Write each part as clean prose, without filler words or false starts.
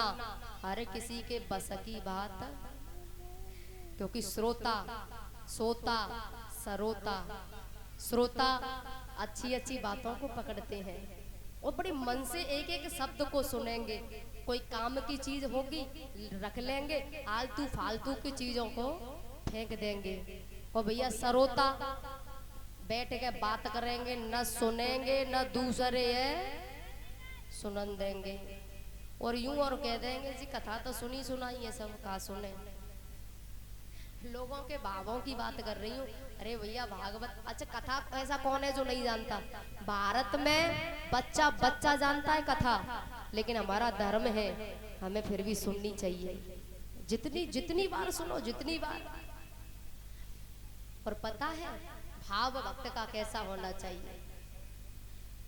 सुनना हर किसी के बस की बात, क्योंकि श्रोता सोता सरोता, श्रोता अच्छी अच्छी बातों को पकड़ते हैं और बड़े मन से एक एक शब्द को सुनेंगे। कोई काम की चीज होगी रख लेंगे, आलतू फालतू की चीजों को फेंक देंगे। और भैया सरोता बैठ के बात करेंगे, न सुनेंगे न दूसरे है सुनन देंगे। और यूं और कह देंगे जी कथा तो सुनी सुनाई है, सब का सुने। लोगों के भावों की बात कर रही हूँ। अरे भैया भागवत, अच्छा कथा ऐसा कौन है जो नहीं जानता? भारत में बच्चा बच्चा जानता है कथा, लेकिन हमारा धर्म है हमें फिर भी सुननी चाहिए। जितनी बार सुनो, जितनी बार। और पता है भाव भक्त का कैसा होना चाहिए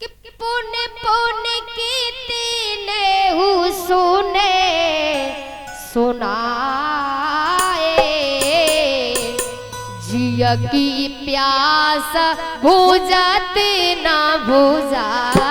कि पुण्य पुण्य कीर्ति सुने सुनाए, जिया की प्यास बुझत न बुझाए।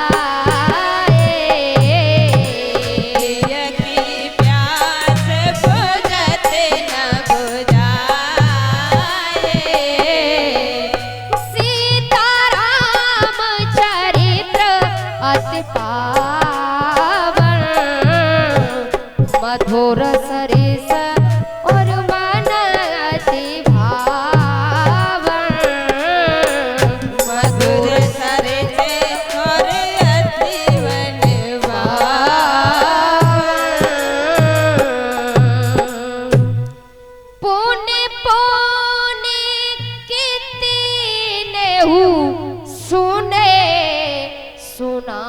मधुर सरिस और मन अति भावन, मधुर सरिस और अति मन भावन। पुण्य पुण्य कीर्ति नेहु सुने सुनाए,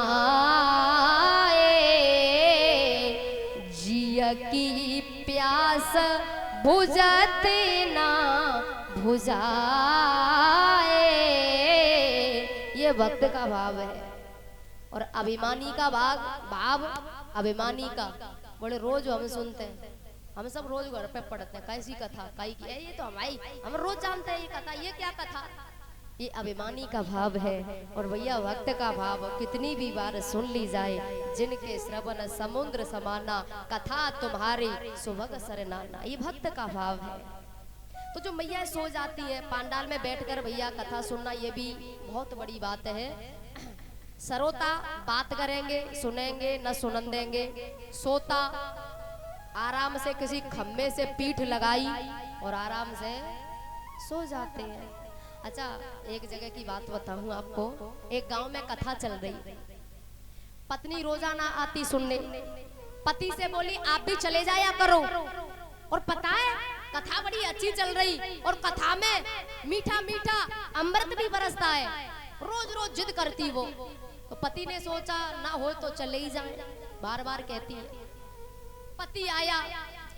की प्यास बुझत ना बुझाए। ये भक्त का भाव है। और अभिमानी का भाव अभिमानी का बड़े रोज हम सुनते हैं, हम सब रोज घर पे पढ़ते हैं कैसी कथा कई की है, ये तो हम रोज जानते हैं ये कथा, ये क्या कथा। ये अभिमानी का भाव है। और भैया भक्त का भाव कितनी भी बार सुन ली जाए, जिनके श्रवण समुद्र समाना, कथा तुम्हारी सुभग सरनाना, ये भक्त का भाव है। तो जो मैया सो जाती है पांडाल में बैठकर भैया कथा सुनना, ये भी बहुत बड़ी बात है। सरोता बात करेंगे सुनेंगे न सुनन देंगे, सोता आराम से किसी खम्भे से पीठ लगाई और आराम से सो जाते हैं। अच्छा एक जगह की बात बताऊं आपको, एक गांव में कथा चल रही, पत्नी रोजाना आती सुनने, पति से बोली आप भी चले जाया करो। और पता है कथा बड़ी अच्छी चल रही और कथा में मीठा मीठा अमृत भी बरसता है, रोज रोज जिद करती वो। तो पति ने सोचा ना हो तो चले ही जाए, बार बार कहती है। पति आया,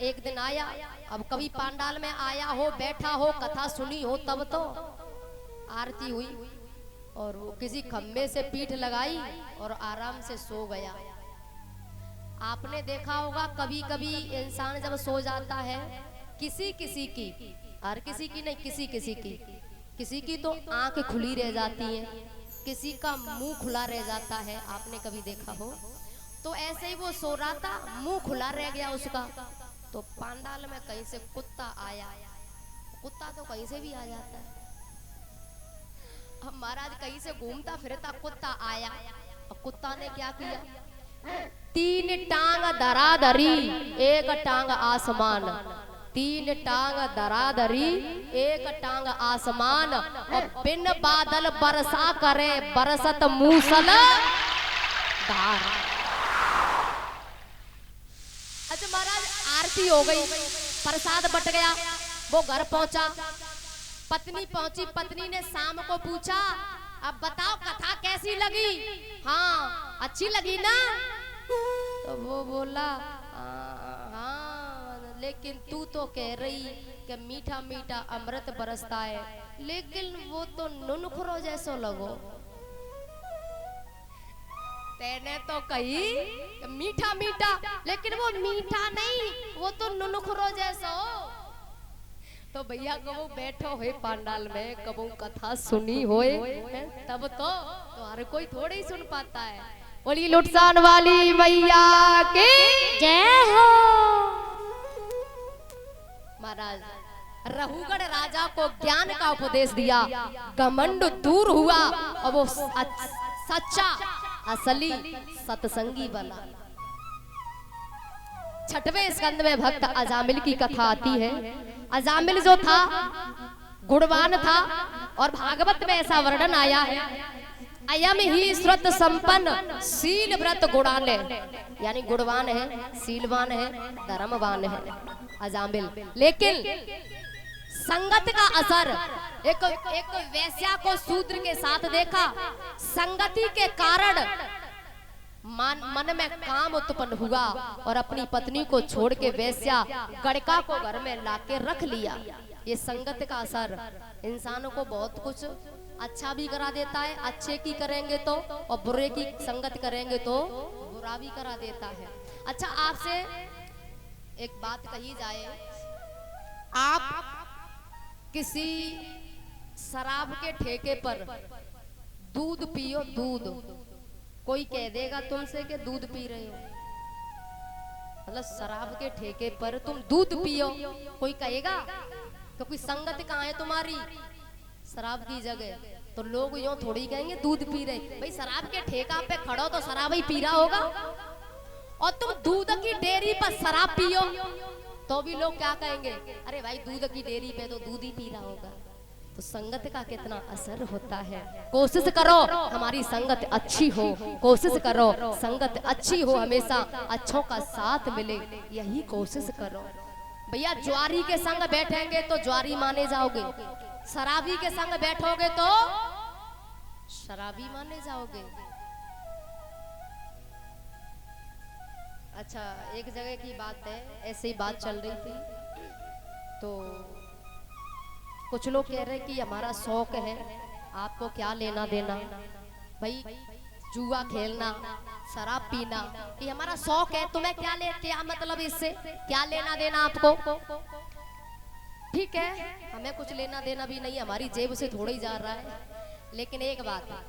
एक दिन आया, अब कभी पांडाल में आया हो, बैठा हो, कथा सुनी हो, तब तो आरती हुई और वो किसी खम्भे से पीठ लगाई और आराम से सो गया। आपने देखा होगा कभी कभी इंसान जब सो जाता है, किसी किसी की, हर किसी की नहीं, किसी किसी की तो आंख खुली रह जाती है, किसी का मुंह खुला रह जाता है। आपने कभी देखा हो? तो ऐसे ही वो सो रहा था, मुंह खुला रह गया उसका। तो पांडाल में कहीं से कुत्ता आया, कुत्ता तो कहीं से भी आ जाता है। अब महाराज कहीं से घूमता फिरता कुत्ता आया, और कुत्ता ने क्या किया, 3 टांग धराधरी, 1 टांग आसमान, 3 टांग धराधरी, 1 टांग आसमान, और बिन बादल बरसा करे बरसत मूसल धार। अच्छा महाराज आरती हो गई, प्रसाद बट गया, वो घर पहुंचा, पत्नी पहुंची, पत्नी ने शाम को पूछा अब बताओ कथा कैसी लगी? हाँ अच्छी लगी ना? तो वो बोला हाँ, लेकिन तू तो कह रही कि मीठा मीठा अमृत बरसता है, लेकिन वो तो नुनखुरो जैसो लगो। तेने तो कही मीठा मीठा, लेकिन वो मीठा नहीं, वो तो नुनखुरो जैसो। तो भैया कबो बैठो है पांडाल में, कबो कथा सुनी होए तब तो हर कोई थोड़े ही सुन पाता है। बोली लुटसान वाली मैया की जय। रहुगढ़ राजा को ज्ञान का उपदेश दिया, घमंड दूर हुआ और वो सच्चा असली सत्संगी बना। छठवें स्कंद में भक्त अजामिल की कथा आती है। अजामिल जो था गुणवान था और भागवत में ऐसा वर्णन आया है, अयम ही श्रुत संपन्न शील व्रत गुणाने, यानी गुणवान है, शीलवान है, धर्मवान है अजामिल। लेकिन संगत का असर, एक वैश्या को शूद्र के साथ देखा, संगति के कारण मन में काम उत्पन्न हुआ और अपनी पत्नी को छोड़ के वैश्या गड़का को घर में लाके रख लिया। ये संगत का असर इंसानों को बहुत कुछ अच्छा भी करा देता है, अच्छे की करेंगे तो, और बुरे की संगत करेंगे तो बुरा भी करा देता है। अच्छा, आपसे एक बात कही जाए, आप किसी शराब के ठेके पर दूध पियो, दूध, कोई कह देगा तुमसे कि दूध पी रहे हो, मतलब शराब के ठेके पर तुम दूध पियो, कोई कहेगा? तो कोई संगत कहाँ है तुम्हारी शराब की जगह? तो लोग यूं थोड़ी कहेंगे दूध पी रहे। भाई शराब के ठेका पे खड़ो तो शराब ही पी रहा होगा, और तुम दूध की डेयरी पर शराब पियो तो भी लोग क्या कहेंगे? अरे भाई दूध की डेयरी पे तो दूध ही पी रहा होगा। तो संगत का कितना असर होता है। कोशिश करो हमारी संगत अच्छी हो, कोशिश करो संगत अच्छी हो, हमेशा अच्छों का साथ मिले, यही कोशिश करो। भैया ज्वारी के संग बैठेंगे तो ज्वारी माने जाओगे, शराबी के संग बैठोगे तो शराबी माने जाओगे। अच्छा, एक जगह की बात है, ऐसे ही बात चल रही थी तो कुछ लोग कह रहे हैं कि हमारा शौक है, आपको क्या लेना देना, भाई जुआ खेलना, शराब पीना, ये हमारा शौक है, तुम्हें क्या मतलब इससे, क्या लेना देना आपको? ठीक है, हमें कुछ लेना देना भी नहीं, हमारी जेब से थोड़ा ही जा रहा है। लेकिन एक बात है,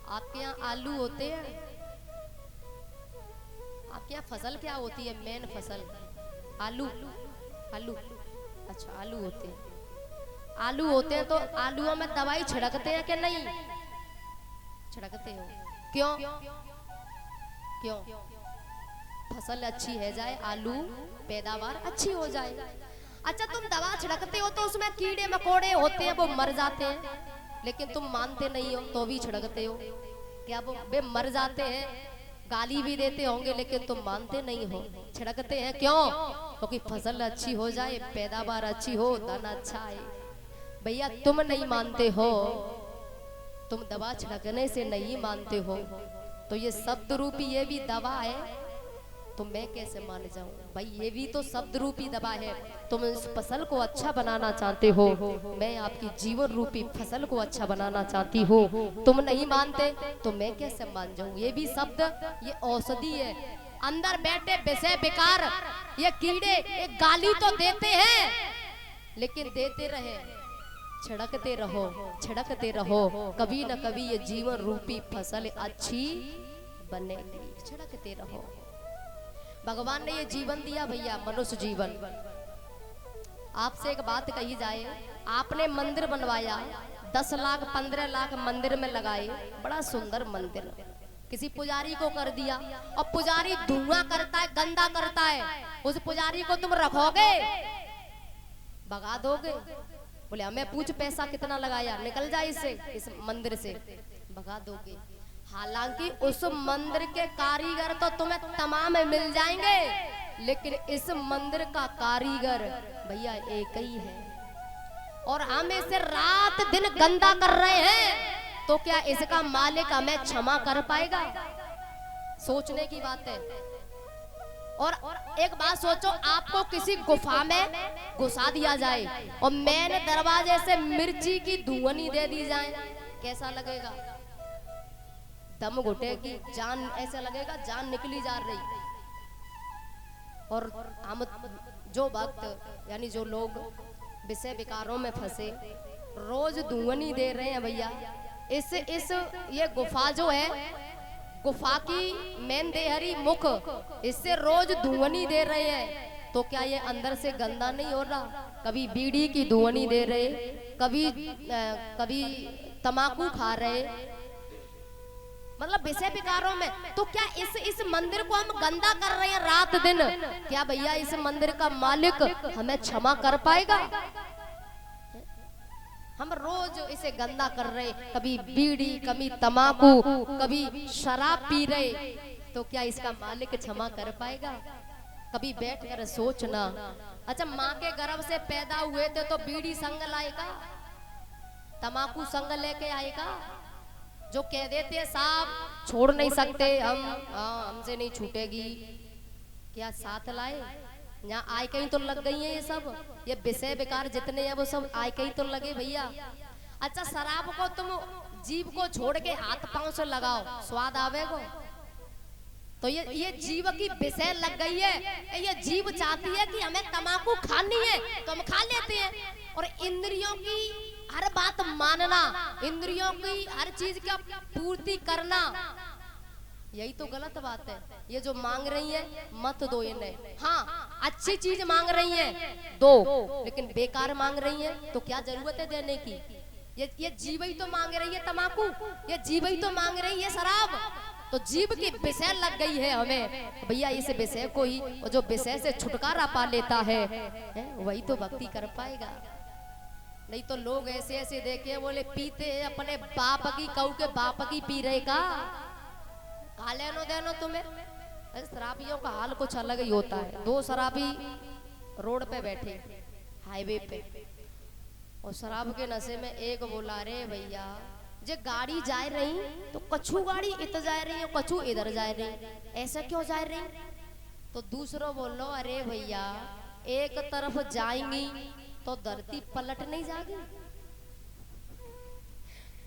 आपके यहाँ आलू होते हैं? आपके यहाँ फसल क्या होती है, मेन फसल? आलू, आलू, अच्छा आलू होते हैं। आलू होते हैं तो आलूओं में दवाई छिड़कते हैं कि नहीं? छिड़कते हो। क्यों? क्यों? फसल अच्छी है जाए, आलू पैदावार अच्छी हो जाए। अच्छा, तुम दवा छिड़कते हो तो उसमें कीड़े मकोड़े होते हैं, वो मर जाते हैं, लेकिन तुम मानते नहीं हो तो भी छिड़कते हो। क्या वो वे मर जाते हैं, गाली भी देते होंगे, लेकिन तुम मानते नहीं हो, छिड़कते हैं। क्यों? क्योंकि फसल अच्छी हो जाए, पैदावार अच्छी हो, दाना अच्छा आए। भैया तुम नहीं मानते हो, तुम दवा छिड़कने से नहीं मानते हो, तो ये शब्द रूपी ये भी दवा है, तो मैं कैसे मान जाऊं? भाई ये भी तो शब्द रूपी दवा है। तुम इस फसल को अच्छा बनाना चाहते हो, मैं आपकी जीवन रूपी फसल को अच्छा बनाना चाहती हो, तुम नहीं मानते तो मैं कैसे मान जाऊं? ये भी शब्द, ये औषधि है। अंदर बैठे विषय विकार, ये कीड़े एक गाली तो देते हैं, लेकिन देते रहे, छिड़कते रहो, छिड़कते रहो, कभी न कभी ये जीवन रूपी फसल अच्छी बनेगी। छिड़कते रहो। भगवान ने ये जीवन दिया भैया, मनुष्य जीवन। आपसे एक बात कही जाए, आपने मंदिर बनवाया, 10 लाख 15 लाख मंदिर में लगाए, बड़ा सुंदर मंदिर, किसी पुजारी को कर दिया, और पुजारी धुआं करता है, गंदा करता है, उस पुजारी को तुम रखोगे? भगा दोगे? बोले हमें पूछ पैसा कितना लगाया, निकल जाए इससे, इस मंदिर से, भगा दोगे। हालांकि उस मंदिर के कारीगर तो तुम्हें तमाम मिल जाएंगे, लेकिन इस मंदिर का कारीगर भैया एक ही है, और हम इसे रात दिन गंदा कर रहे हैं, तो क्या इसका मालिक हमें क्षमा कर पाएगा? सोचने की बात है। और एक बात सोचो, आपको किसी गुफा में घुसा दिया जाए और मेन दरवाजे से मिर्ची की धुआं दे दी जाए, कैसा लगेगा? दम घुटेगी, जान, ऐसा लगेगा जान निकली जा रही। और हम जो भक्त यानी जो लोग विषय विकारों में फंसे, रोज धुआं दे रहे हैं भैया। इस ये गुफा जो है, गुफा की मेन देहरी मुख, इससे रोज धुआं दे रहे हैं, तो क्या ये अंदर से गंदा नहीं हो रहा? कभी बीड़ी की धुआं दे रहे, कभी तमाकू खा रहे, मतलब विषय विकारों में। तो क्या इस मंदिर को हम गंदा कर रहे हैं रात दिन? क्या भैया इस मंदिर का मालिक हमें क्षमा कर पाएगा? हम रोज इसे गंदा कर रहे, कभी बीड़ी, कभी तमाकू, कभी शराब पी रहे, तो क्या इसका मालिक क्षमा कर पाएगा? कभी बैठ कर सोचना। अच्छा, माँ के गर्भ से पैदा हुए थे तो बीड़ी संग लाएगा, तमाकू संग लेके आएगा? जो कह देते साहब छोड़ नहीं सकते हम, हमसे नहीं छूटेगी, क्या साथ लाए? यहाँ आय कहीं तो लग गई है ये सब, ये विषय विकार जितने हैं वो सब आय कहीं तो लगे भैया। अच्छा, शराब को तुम जीभ को छोड़ के हाथ पांव से लगाओ, स्वाद आवेगा? तो ये जीव की विषय लग गई है। ये जीव चाहती है कि हमें तमाकू खानी है तो हम खा लेते हैं, और इंद्रियों की हर बात मानना, इंद्रियों की हर चीज का पूर्ति करना, यही तो गलत बात है। ये जो मांग रही है मत दो इन्हें। हाँ, अच्छी चीज मांग रही है दो, लेकिन बेकार मांग रही है तो क्या जरूरत है देने की? ये जीव ही तो मांग रही है तमाकू, ये जीव ही तो मांग रही है शराब। तो जीव की विषय लग गई है हमें भैया, इस विषय को ही, जो विषय से छुटकारा पा लेता है वही तो भक्ति कर पाएगा। नहीं तो लोग ऐसे ऐसे देखे बोले पीते हैं अपने बाप की, कहू के बाप की पी रहे का लेनो देनो तुम्हें। शराबियों का हाल कुछ अलग ही होता है। दो शराबी रोड पे बैठे हाईवे पे, और शराब के नशे में एक बोला, रे भैया जे गाड़ी जा रही तो कछु गाड़ी इधर जा रही है, कछु इधर जा रही, ऐसा क्यों जा रही? तो दूसरा बोलो, अरे भैया एक तरफ जाएंगी तो धरती पलट नहीं जाएगी?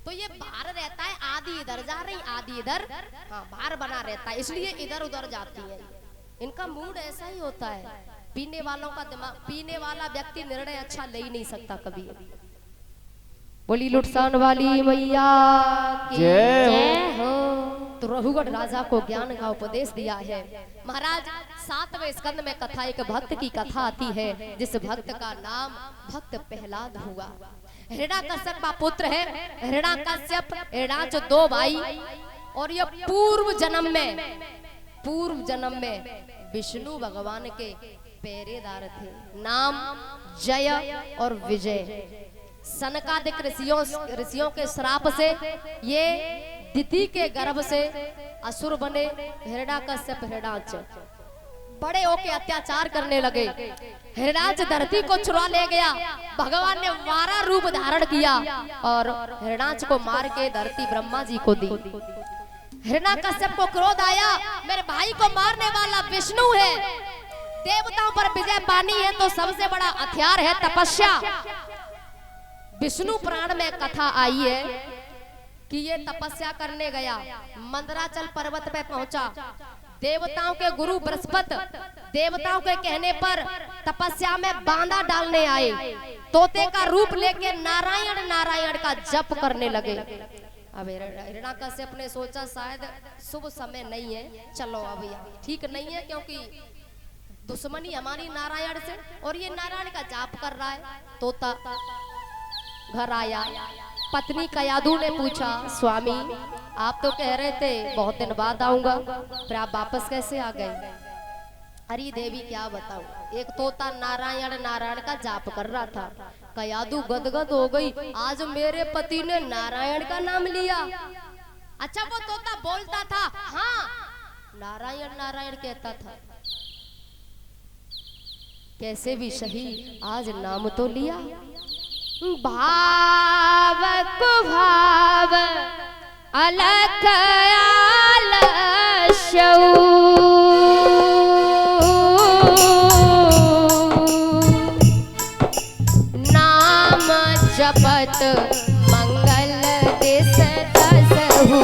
तो ये बाहर रहता है, आधी इधर जा रही आधी इधर, हाँ बाहर बना रहता है, इसलिए इधर उधर जाती है। इनका मूड ऐसा ही होता है। पीने वालों का दिमाग, पीने वाला व्यक्ति निर्णय अच्छा ले ही नहीं सकता कभी। बोली लुटसान वाली मैया की जय हो। तो रघुगढ़ राजा को ज्ञान का उपदेश दिया है महाराज। 7वें स्कंद में कथा, एक भक्त की कथा आती है, जिस भक्त का नाम भक्त प्रहलाद हुआ। हिरण्याकश्यप का पुत्र है। हिरण्याकश्यप हिरण्याक्ष 2 भाई, और ये पूर्व जन्म में विष्णु भगवान के पहरेदार थे। नाम जय और विजय। सनकादिक ऋषियों के श्राप से ये दिति के गर्भ से असुर बने। हिरण्याकश्यप हिरण्याक्ष बड़े होके अत्याचार करने लगे। हिरण्याक्ष धरती को चुरा ले गया। भगवान ने 12 रूप धारण किया और हिरण्याक्ष को मार के धरती ब्रह्मा जी को दी। हिरण्याकश्यप को क्रोध आया, मेरे भाई को मारने वाला विष्णु है, देवताओं पर विजय पानी है तो सबसे बड़ा हथियार है तपस्या। विष्णु पुराण में कथा आई है कि ये तपस्या करने गया, मंदराचल पर्वत पे पहुंचा। देवताओं के गुरु बृहस्पति देवताओं के कहने पर तपस्या में बांधा डालने आए। तोते का रूप लेके नारायण नारायण का जप करने लगे। अब हिरण्याकश्यप ने सोचा शायद शुभ समय नहीं है, चलो अब ठीक नहीं है, क्योंकि दुश्मनी हमारी नारायण से, और ये नारायण का जाप कर रहा है। तोता घर आया, पत्नी कयाधु ने पूछा, स्वामी आप तो कह रहे थे बहुत दिन बाद आऊंगा, फिर आप वापस कैसे आ गए? अरे देवी क्या बताऊं, एक तोता नारायण नारायण का जाप कर रहा था। कयाधु गदगद हो गई, आज मेरे पति ने नारायण का नाम लिया। अच्छा वो तोता बोलता था, हाँ नारायण नारायण कहता था, कैसे भी सही आज नाम तो लिया। भाव को भाव अलख आलस्यौ, नाम जपत मंगल दिस दसहु।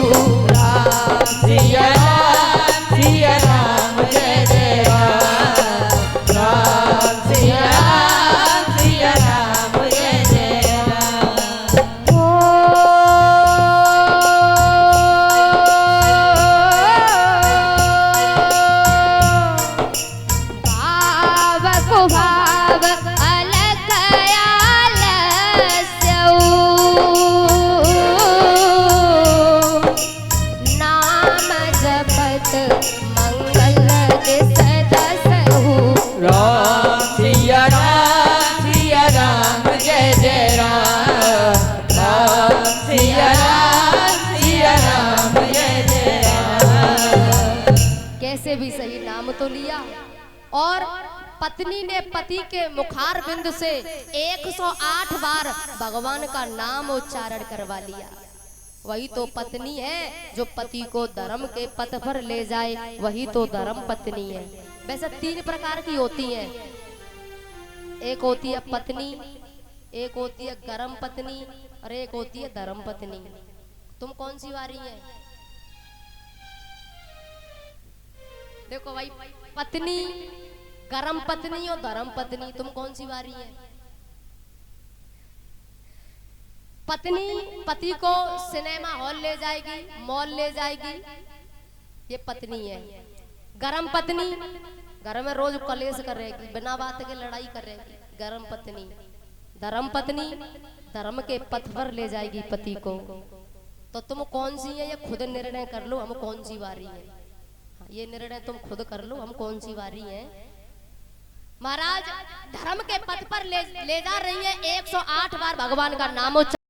राम सिया राम सिया राम जय जय राम, राम सिया राम सिया राम जय जय राम। भाव तो लिया और पत्नी ने पति के मुखार बिंद से 108 बार भगवान का नाम उच्चारण करवा लिया। वही तो पत्नी है जो पति को धर्म के पथ पर ले जाए, वही तो धर्म पत्नी है। वैसे 3 प्रकार की होती हैं, एक होती है पत्नी, एक होती है गरम पत्नी और एक होती है धर्म पत्नी। तुम कौन सी वारी है? देखो भाई, पत्नी, गरम पत्नी और धर्म पत्नी, तुम कौन सी वारी है? पत्नी पति को सिनेमा हॉल ले जाएगी, मॉल ले जाएगी, ये पत्नी है। गरम पत्नी घर में रोज कलेश करेगी, बिना बात के लड़ाई करेगी, गरम पत्नी। धर्म पत्नी धर्म के पथ पर ले जाएगी पति को। तो तुम कौन सी है ये खुद निर्णय कर लो, हम कौन सी वारी है। हाँ, ये निर्णय तुम खुद कर लो, हम कौन सी वारी है। महाराज धर्म के पथ पर ले जा रही है, 108 बार भगवान का नाम उच्चारण